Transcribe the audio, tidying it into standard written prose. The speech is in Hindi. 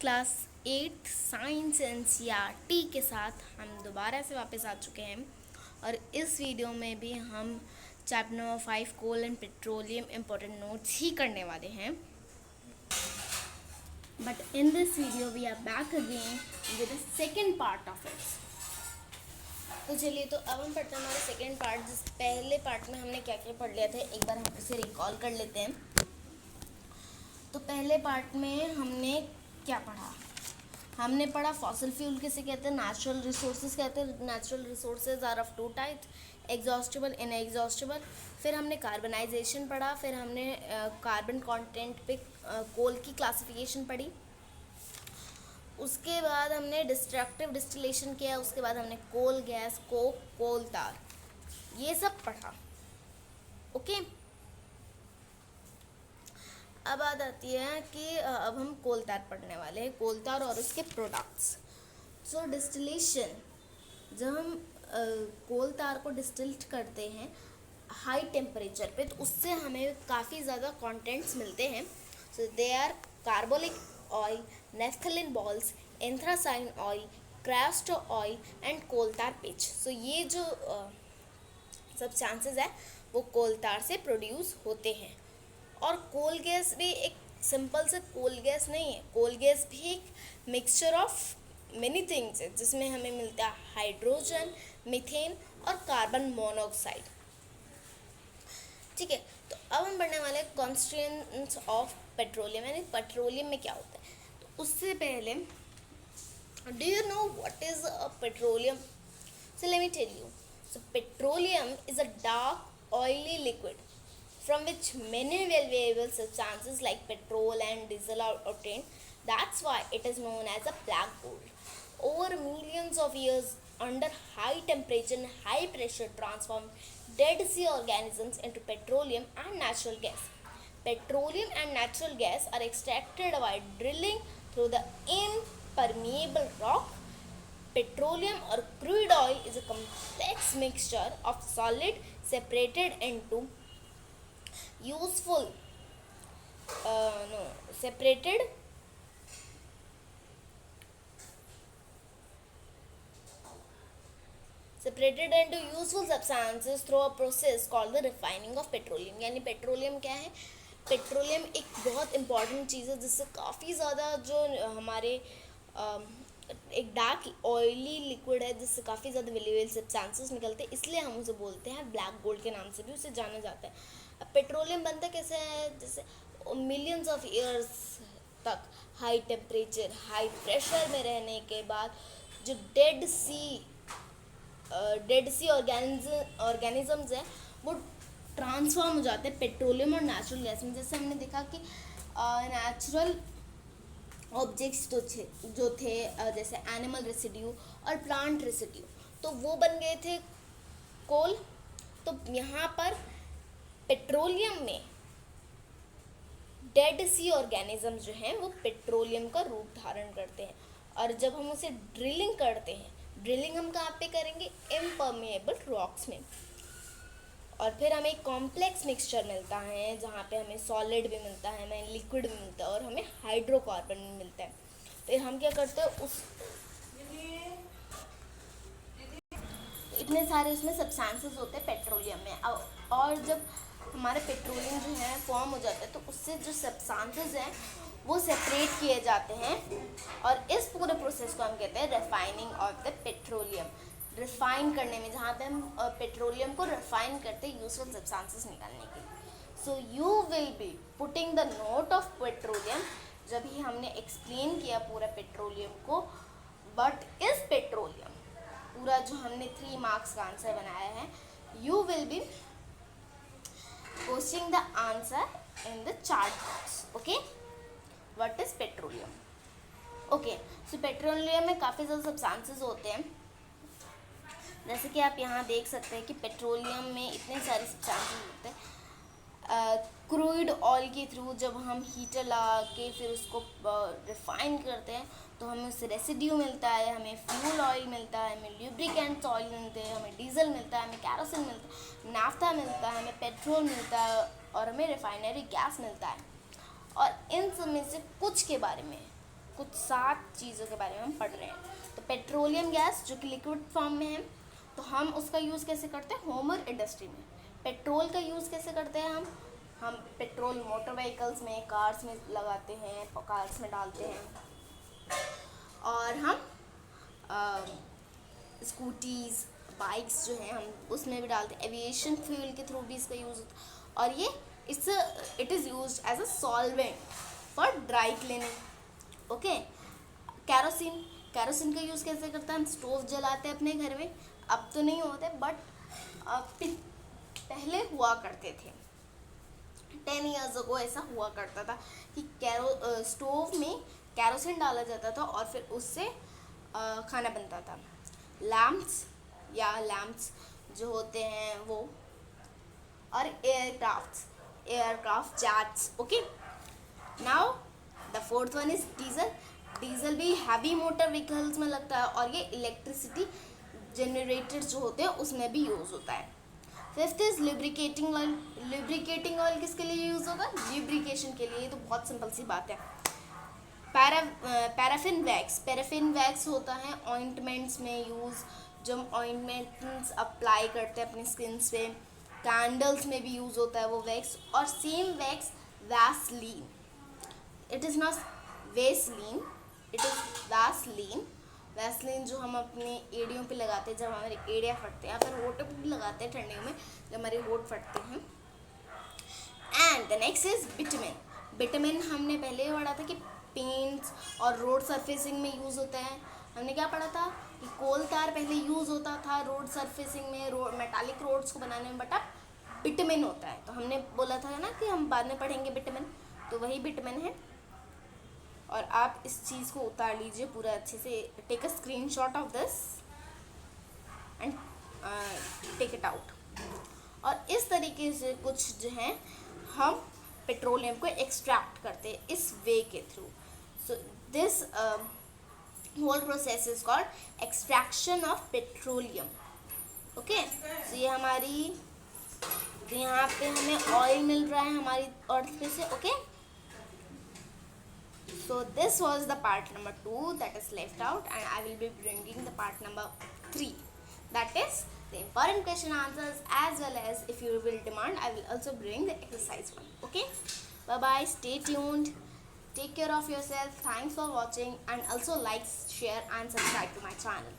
क्लास 8 साइंस एनसीईआरटी के साथ हम दोबारा से वापस आ चुके हैं और इस वीडियो में भी हम chapter number 5 coal and petroleum important notes ही करने वाले हैं. But in this video we are back again with the second part of it. तो चलिए, तो अब हम पढ़ते हैं हमारा सेकेंड पार्ट. जिस पहले पार्ट में हमने क्या क्या पढ़ लिया था एक बार हम उसे रिकॉल कर लेते हैं. तो पहले पार्ट में हमने क्या पढ़ा? हमने पढ़ा फॉसिल फ्यूल किसे कहते हैं, नेचुरल रिसोर्सेज कहते हैं. Natural resources are of two types, exhaustible, inexhaustible. फिर हमने कार्बनाइजेशन पढ़ा. फिर हमने कार्बन कंटेंट पे कोल की क्लासिफिकेशन पढ़ी. उसके बाद हमने डिस्ट्रक्टिव डिस्टिलेशन किया. उसके बाद हमने कोल गैस, कोक, कोल तार, ये सब पढ़ा. ओके. अब बात आती है कि अब हम कोल तार पढ़ने वाले हैं, कोल तार और उसके प्रोडक्ट्स. सो डिस्टिलेशन, जब हम कोल तार को डिस्टिल्ट करते हैं हाई टेम्परेचर पे, तो उससे हमें काफ़ी ज़्यादा कंटेंट्स मिलते हैं. So they are carbolic oil, naphthalene balls, anthracene oil, creosote oil and coal tar pitch. सो ये जो सब्सटेंसेस है वो कोल तार से प्रोड्यूस होते हैं. और कोल गैस भी एक सिंपल से कोल गैस नहीं है. कोल गैस भी एक मिक्सचर ऑफ मेनी थिंग्स है, जिसमें हमें मिलता है हाइड्रोजन, मीथेन और कार्बन मोनोऑक्साइड. ठीक है. तो अब हम पढ़ने वाले हैं कॉन्स्टिट्यूएंट्स ऑफ पेट्रोलियम, यानी पेट्रोलियम में क्या होता है. तो उससे पहले, do you know what is a petroleum? So let me tell you. So petroleum is a dark oily liquid from which many valuable substances like petrol and diesel are obtained. That's why it is known as a black gold. Over millions of years, under high temperature and high pressure, transformed dead sea organisms into petroleum and natural gas. Petroleum and natural gas are extracted by drilling through the impermeable rock. Petroleum or crude oil is a complex mixture of solid separated into useful no separated into useful substances through a process called the refining of petroleum. यानी पेट्रोलियम क्या है? पेट्रोलियम एक बहुत इंपॉर्टेंट चीज़ है जिससे काफ़ी ज़्यादा जो हमारे एक डार्क ऑयली लिक्विड है जिससे काफ़ी ज़्यादा वेल्यूएबल सब्सटेंसेस निकलते हैं, इसलिए हम उसे बोलते हैं ब्लैक गोल्ड के नाम से भी उसे जाना जाता है. अब पेट्रोलियम बनता कैसे है? जैसे मिलियंस ऑफ ईयर्स तक हाई टेम्परेचर, हाई प्रेशर में रहने के बाद जो डेड सी ऑर्गेनिजम्स हैं वो ट्रांसफॉर्म हो जाते हैं पेट्रोलियम और नेचुरल गैस में. जैसे हमने देखा कि नेचुरल ऑब्जेक्ट्स जो थे जैसे एनिमल रेसिड्यू और प्लांट रेसिड्यू, तो वो बन गए थे कोल. तो यहाँ पर पेट्रोलियम में डेड सी ऑर्गेनिज्म जो हैं वो पेट्रोलियम का रूप धारण करते हैं. और जब हम उसे ड्रिलिंग करते हैं, ड्रिलिंग हम कहाँ पे करेंगे? इम्परमेएबल रॉक्स में. और फिर हमें एक कॉम्प्लेक्स मिक्सचर मिलता है जहाँ पे हमें सॉलिड भी मिलता है, हमें लिक्विड भी मिलता है और हमें हाइड्रोकार्बन भी मिलता है. फिर हम क्या करते हैं, उस इतने सारे उसमें सब्सटेंसेस होते हैं पेट्रोलियम में. और जब हमारे पेट्रोलियम जो है फॉर्म हो जाता है तो उससे जो सब्सटेंसेस हैं वो सेपरेट किए जाते हैं. और इस पूरे प्रोसेस को हम कहते हैं refining of the petroleum. Refine करने में, जहाँ पे हम पेट्रोलियम को रिफाइन करते हैं यूजफुल सब्सटेंसेस निकालने के लिए. So you will be putting the note of petroleum. जब ही हमने एक्सप्लेन किया पूरा पेट्रोलियम को, बट इस पेट्रोलियम पूरा जो हमने 3 मार्क्स का आंसर बनाया है, you will be posting the answer in the chat box. Okay, what is petroleum? Okay, so petroleum में काफ़ी ज़्यादा सब्सटेंसेस होते हैं. जैसे कि आप यहाँ देख सकते हैं कि पेट्रोलियम में इतने सारे सब्सटेंसेस होते हैं. क्रूड ऑयल के थ्रू जब हम हीटर लगा के फिर उसको रिफाइन करते हैं तो हमें उससे रेसिड्यू मिलता है, हमें फ्यूल ऑयल मिलता है, हमें ल्यूब्रिकेंट्स ऑयल मिलते हैं, हमें डीजल मिलता है, हमें कैरोसिन मिलता है, नाफ्ता मिलता है, हमें पेट्रोल मिलता है और हमें रिफाइनरी गैस मिलता है. और इन सब में से कुछ के बारे में कुछ 7 चीज़ों के बारे में हम पढ़ रहे हैं। तो पेट्रोलियम गैस जो कि लिक्विड फॉर्म में है, तो हम उसका यूज़ कैसे करते हैं, होम और इंडस्ट्री में। पेट्रोल का यूज़ कैसे करते हैं हम पेट्रोल मोटर व्हीकल्स में, कार्स में लगाते हैं, कार्स में डालते हैं, और हम स्कूटीज़, बाइक्स जो हैं हम उसमें भी डालते हैं। एविएशन फ्यूल के थ्रू भी इसका यूज़ होता है, और ये it is use as a solvent for dry cleaning. Okay. Kerosene का यूज़ कैसे करते हैं, हम स्टोव जलाते हैं अपने घर में, अब तो नहीं होते बट पहले हुआ करते थे। 10 ईयर्स अगो ऐसा हुआ करता था कि स्टोव में कैरोसिन डाला जाता था और फिर उससे खाना बनता था। लैम्प्स जो होते हैं वो, और aircraft jets. Okay, now the fourth one is diesel भी हैवी मोटर व्हीकल्स में लगता है, और ये इलेक्ट्रिसिटी जनरेटर जो होते हैं उसमें भी यूज़ होता है। Fifth is lubricating oil. Lubricating oil किसके लिए यूज़ होगा, लुब्रिकेशन के लिए। ये तो बहुत सिंपल सी बात है। पैराफिन वैक्स होता है ऑइंटमेंट्स में यूज़, जो हम ऑइंटमेंट्स अप्लाई करते हैं अपनी स्किन पे। कैंडल्स में भी यूज़ होता है वो वैक्स। और same wax Vaseline, it is not Vaseline, it is Vaseline. Vaseline जो हम अपने एड़ियों पे लगाते हैं जब हमारे एड़ियाँ फटते हैं, या फिर होठों पे भी लगाते हैं ठंडियों में जब हमारे होठ फटते हैं। And the next is bitumen. Bitumen हमने पहले ही पढ़ा था कि पेंट्स और रोड सरफेसिंग में यूज़ होता है। हमने क्या पढ़ा था कि कोल कार पहले यूज़ होता था रोड सरफेसिंग में, मेटालिक रोड्स को बनाने में, बट अब बिटुमेन होता है। तो हमने बोला था ना कि हम बाद में पढ़ेंगे बिटुमेन, तो वही बिटुमेन है। और आप इस चीज़ को उतार लीजिए पूरा अच्छे से, take a screenshot of this and take it out. और इस तरीके से कुछ जो है हम पेट्रोलियम को एक्सट्रैक्ट करते हैं इस वे के थ्रू। So this whole process is called extraction of petroleum. Okay, so ये हमारी, यहाँ पे हमें ऑयल मिल रहा है हमारी अर्थ पे से। Okay, so this was the part number 2 that is left out, and I will be bringing the part number 3, that is the important question answers, as well as if you will demand I will also bring the exercise one. Okay, bye bye, stay tuned, take care of yourself, thanks for watching, and also like, share and subscribe to my channel.